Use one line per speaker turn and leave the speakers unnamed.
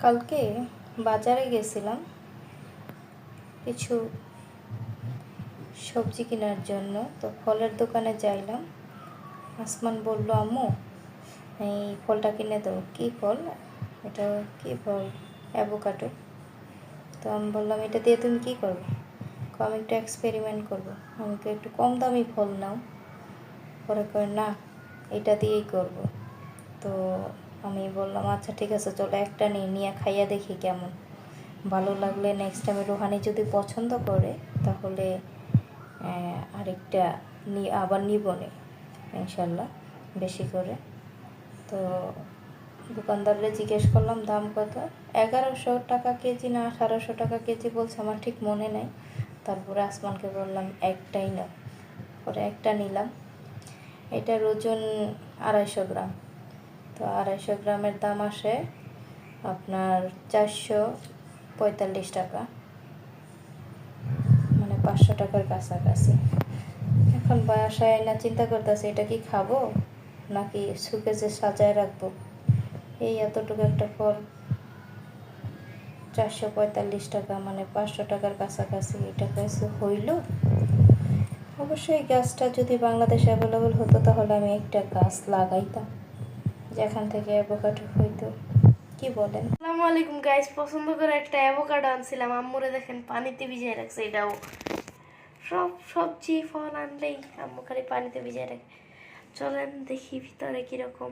কালকে বাজারে গেছিলাম কিছু সবজি কেনার জন্য। তো ফলের দোকানে যাইলাম। আসমান বলল, আম্মু এই ফলটা কিনে দাও। কী ফল এটা? কী ফল? অ্যাভোকাডো। তো আমি বললাম, এটা দিয়ে তুমি কী করবে? আমি একটু এক্সপেরিমেন্ট করবো। আমাকে একটু কম দামি ফল নাও। পরে করে না, এটা দিয়েই করব। তো আমি বললাম, আচ্ছা ঠিক আছে, চলো একটা নিয়ে খাইয়া দেখি কেমন। ভালো লাগলে নেক্সট টাইমে রুহানি যদি পছন্দ করে তাহলে আরেকটা আবার নিব নে ইনশাল্লাহ, বেশি করে। তো দোকানদাররে জিজ্ঞেস করলাম দাম কত। 1100 টাকা কেজি না 1800 টাকা কেজি বলছে, আমার ঠিক মনে নেই। তারপরে আসমানকে বললাম একটাই নাও। পরে একটা নিলাম। এটার ওজন 250 গ্রাম। তো 250 গ্রামের দাম আসে আপনার 445 টাকা, মানে 500 টাকার কাছাকাছি। এখন বাসায় না চিন্তা করতেছে এটা কি খাবো নাকি সুকেজে সাজায় রাখবো। এই এতটুকু একটা ফল 445 টাকা, মানে 500 টাকার কাছাকাছি। এটা কাছে হইল। অবশ্যই গাছটা যদি বাংলাদেশে অ্যাভেলেবল হতো তাহলে আমি একটা গাছ লাগাইতাম যেখান থেকে অ্যাভোকাডো হইতো। কি বলেন?
আসসালামু আলাইকুম গাইস, পছন্দ করে একটা অ্যাভোকাডো আনছিলাম। আম্মুরে দেখেন পানিতে ভিজিয়ে রাখছে। এটাও সব সবজি ফল আনলেই আম্মু খালি পানিতে ভিজিয়ে রাখে। চলেন দেখি ভিতরে কিরকম।